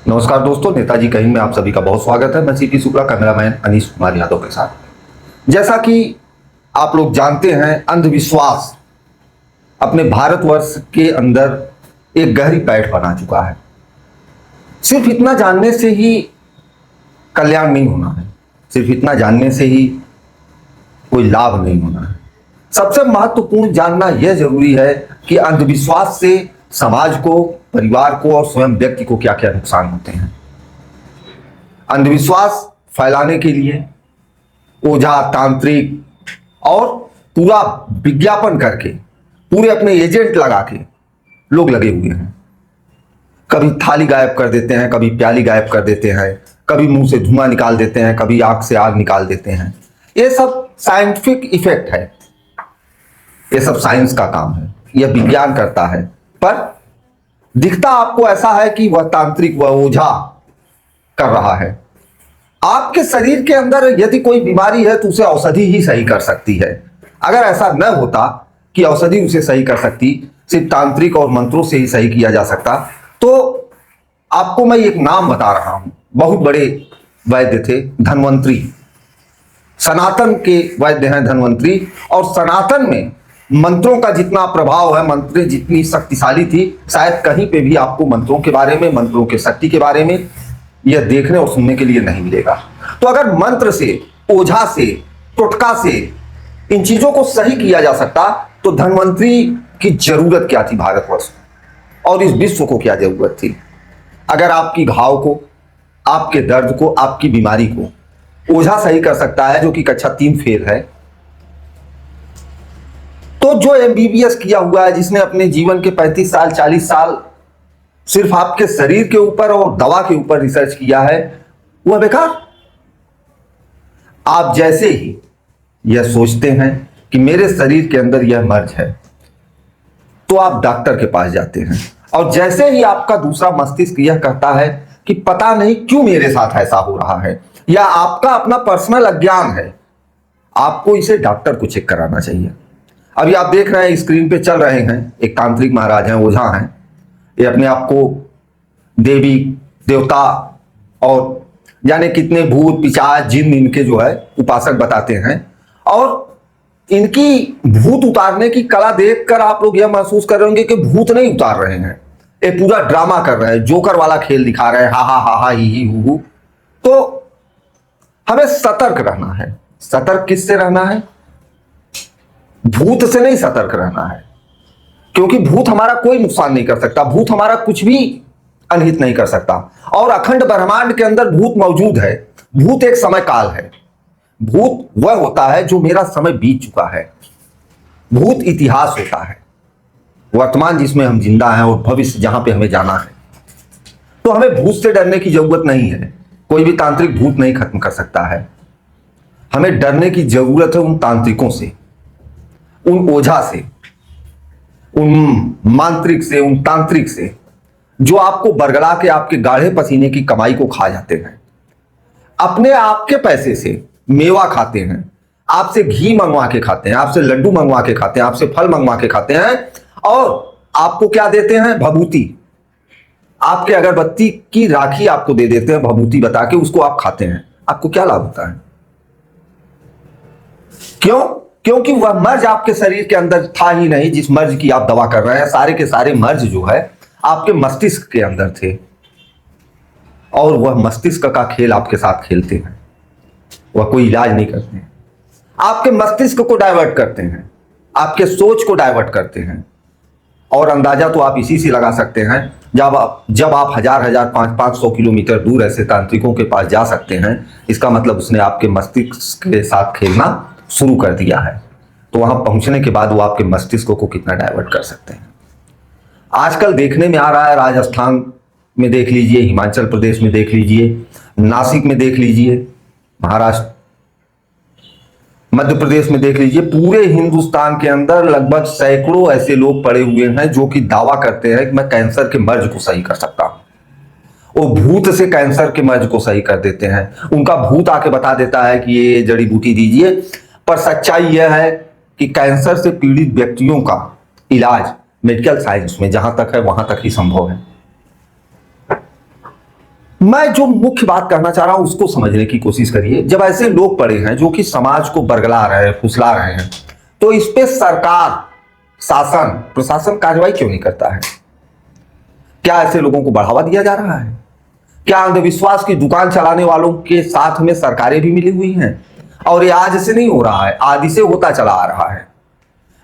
नमस्कार दोस्तों, नेताजी कहीं में आप सभी का बहुत स्वागत है। मैं सीपी शुक्ला, कैमरामैन अनीश कुमार यादव के साथ। जैसा कि आप लोग जानते हैं, अंधविश्वास अपने भारतवर्ष के अंदर एक गहरी पैठ बना चुका है। सिर्फ इतना जानने से ही कल्याण नहीं होना है, सिर्फ इतना जानने से ही कोई लाभ नहीं होना है। सबसे महत्वपूर्ण जानना यह जरूरी है कि अंधविश्वास से समाज को, परिवार को और स्वयं व्यक्ति को क्या क्या नुकसान होते हैं। अंधविश्वास फैलाने के लिए ओझा, तांत्रिक और पूरा विज्ञापन करके, पूरे अपने एजेंट लगा के लोग लगे हुए हैं। कभी थाली गायब कर देते हैं, कभी प्याली गायब कर देते हैं, कभी मुंह से धुआं निकाल देते हैं, कभी आग से आग निकाल देते हैं। ये सब साइंटिफिक इफेक्ट है, ये सब साइंस का काम है, यह विज्ञान करता है। पर दिखता आपको ऐसा है कि वह तांत्रिक, वह ओझा कर रहा है। आपके शरीर के अंदर यदि कोई बीमारी है तो उसे औषधि ही सही कर सकती है। अगर ऐसा न होता कि औषधि उसे सही कर सकती, सिर्फ तांत्रिक और मंत्रों से ही सही किया जा सकता, तो आपको मैं एक नाम बता रहा हूं। बहुत बड़े वैद्य थे, धन्वंतरी, सनातन के वैद्य हैं धन्वंतरी। और सनातन में मंत्रों का जितना प्रभाव है, मंत्र जितनी शक्तिशाली थी, शायद कहीं पे भी आपको मंत्रों के बारे में, मंत्रों के शक्ति के बारे में यह देखने और सुनने के लिए नहीं मिलेगा। तो अगर मंत्र से, ओझा से, टोटका से इन चीजों को सही किया जा सकता तो धन्वंतरी की जरूरत क्या थी भारतवर्ष को और इस विश्व को क्या जरूरत थी। अगर आपकी घाव को, आपके दर्द को, आपकी बीमारी को ओझा सही कर सकता है, जो कि कक्षा 3 फेल है, तो जो एमबीबीएस किया हुआ है, जिसने अपने जीवन के 35 साल, 40 साल सिर्फ आपके शरीर के ऊपर और दवा के ऊपर रिसर्च किया है, वह बेकार। आप जैसे ही यह सोचते हैं कि मेरे शरीर के अंदर यह मर्ज है, तो आप डॉक्टर के पास जाते हैं। और जैसे ही आपका दूसरा मस्तिष्क यह कहता है कि पता नहीं क्यों मेरे साथ ऐसा हो रहा है, या आपका अपना पर्सनल अज्ञान है, आपको इसे डॉक्टर को चेक कराना चाहिए। अभी आप देख रहे हैं, स्क्रीन पे चल रहे हैं, एक तांत्रिक महाराज हैं, ओझा हैं। ये अपने आप को देवी, देवता और जाने कितने भूत, पिशाच, जिन इनके जो है उपासक बताते हैं। और इनकी भूत उतारने की कला देखकर आप लोग यह महसूस कर रहे होंगे कि भूत नहीं उतार रहे हैं, ये पूरा ड्रामा कर रहे हैं, जोकर वाला खेल दिखा रहे हैं, हा हा हा हा ही हु। तो हमें सतर्क रहना है। सतर्क किससे रहना है? भूत से नहीं सतर्क रहना है, क्योंकि भूत हमारा कोई नुकसान नहीं कर सकता, भूत हमारा कुछ भी अनहित नहीं कर सकता। और अखंड ब्रह्मांड के अंदर भूत मौजूद है। भूत एक समय काल है। भूत वह होता है जो मेरा समय बीत चुका है। भूत इतिहास होता है, वर्तमान जिसमें हम जिंदा हैं और भविष्य जहां पे हमें जाना है। तो हमें भूत से डरने की जरूरत नहीं है। कोई भी तांत्रिक भूत नहीं खत्म कर सकता है। हमें डरने की जरूरत है उन तांत्रिकों से, उन ओझा से, उन मांत्रिक से, उन तांत्रिक से जो आपको बरगला के आपके गाढ़े पसीने की कमाई को खा जाते हैं, अपने आपके पैसे से मेवा खाते हैं, आपसे घी मंगवा के खाते हैं, आपसे लड्डू मंगवा के खाते हैं, आपसे फल मंगवा के खाते हैं, और आपको क्या देते हैं? भभूति। आपके अगरबत्ती की राखी आपको दे देते हैं भभूति बता के, उसको आप खाते हैं। आपको क्या लाभ होता है? क्यों? क्योंकि वह मर्ज आपके शरीर के अंदर था ही नहीं जिस मर्ज की आप दवा कर रहे हैं। सारे के सारे मर्ज जो है आपके मस्तिष्क के अंदर थे, और वह मस्तिष्क का खेल आपके साथ खेलते हैं। वह कोई इलाज नहीं करते हैं, आपके मस्तिष्क को डाइवर्ट करते हैं, आपके सोच को डाइवर्ट करते हैं। और अंदाजा तो आप इसी से लगा सकते हैं, जब आप हजार 500 किलोमीटर दूर ऐसे तांत्रिकों के पास जा सकते हैं, इसका मतलब उसने आपके मस्तिष्क के साथ खेलना शुरू कर दिया है। तो वहां पहुंचने के बाद वो आपके मस्तिष्क को कितना डाइवर्ट कर सकते हैं। आजकल देखने में आ रहा है, राजस्थान में देख लीजिए, हिमाचल प्रदेश में देख लीजिए, नासिक में देख लीजिए, महाराष्ट्र, मध्य प्रदेश में देख लीजिए, पूरे हिंदुस्तान के अंदर लगभग सैकड़ों ऐसे लोग पड़े हुए हैं जो कि दावा करते हैं कि मैं कैंसर के मर्ज को सही कर सकता हूं। वो भूत से कैंसर के मर्ज को सही कर देते हैं। उनका भूत आके बता देता है कि ये जड़ी बूटी दीजिए। पर सच्चाई यह है कि कैंसर से पीड़ित व्यक्तियों का इलाज मेडिकल साइंस में जहां तक है वहां तक ही संभव है। मैं जो मुख्य बात कहना चाह रहा हूं उसको समझने की कोशिश करिए। जब ऐसे लोग पड़े हैं जो कि समाज को बरगला रहे हैं, फुसला रहे हैं, तो इस पे सरकार, शासन, प्रशासन कार्रवाई क्यों नहीं करता है? क्या ऐसे लोगों को बढ़ावा दिया जा रहा है? क्या अंधविश्वास की दुकान चलाने वालों के साथ में सरकारें भी मिली हुई हैं? और ये आज से नहीं हो रहा है, आदि से होता चला आ रहा है।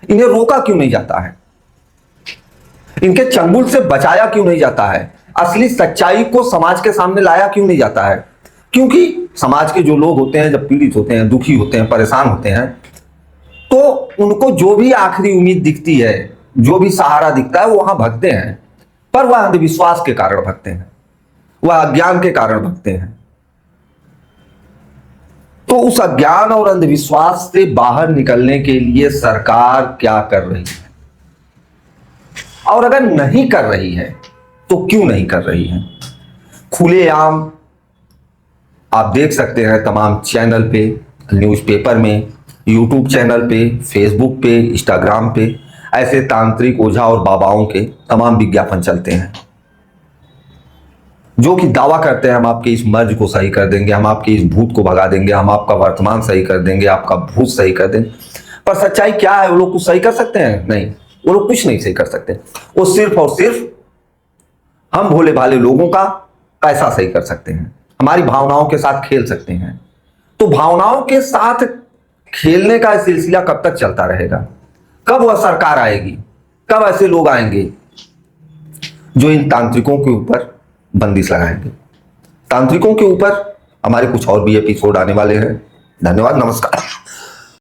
इन्हें रोका क्यों नहीं जाता है? इनके चंगुल से बचाया क्यों नहीं जाता है? असली सच्चाई को समाज के सामने लाया क्यों नहीं जाता है? क्योंकि समाज के जो लोग होते हैं, जब पीड़ित होते हैं, दुखी होते हैं, परेशान होते हैं, तो उनको जो भी आखिरी उम्मीद दिखती है, जो भी सहारा दिखता है, वो वहां भगते हैं। पर वह अंधविश्वास के कारण भगते हैं, वह अज्ञान के कारण भगते हैं। तो उस अज्ञान और अंधविश्वास से बाहर निकलने के लिए सरकार क्या कर रही है? और अगर नहीं कर रही है तो क्यों नहीं कर रही है? खुलेआम आप देख सकते हैं तमाम चैनल पे, न्यूज़पेपर में, यूट्यूब चैनल पे, फेसबुक पे, इंस्टाग्राम पे ऐसे तांत्रिक, ओझा और बाबाओं के तमाम विज्ञापन चलते हैं जो कि दावा करते हैं हम आपके इस मर्ज को सही कर देंगे, हम आपके इस भूत को भगा देंगे, हम आपका वर्तमान सही कर देंगे, आपका भूत सही कर देंगे। पर सच्चाई क्या है? वो लोग कुछ सही कर सकते हैं? नहीं, वो लोग कुछ नहीं सही कर सकते। वो सिर्फ और सिर्फ हम भोले भाले लोगों का पैसा सही कर सकते हैं, हमारी भावनाओं के साथ खेल सकते हैं। तो भावनाओं के साथ खेलने का सिलसिला कब तक चलता रहेगा? कब वह सरकार आएगी? कब ऐसे लोग आएंगे जो इन तांत्रिकों के ऊपर बंदिश लगाएंगे? तांत्रिकों के ऊपर हमारे कुछ और भी एपिसोड आने वाले हैं। धन्यवाद, नमस्कार।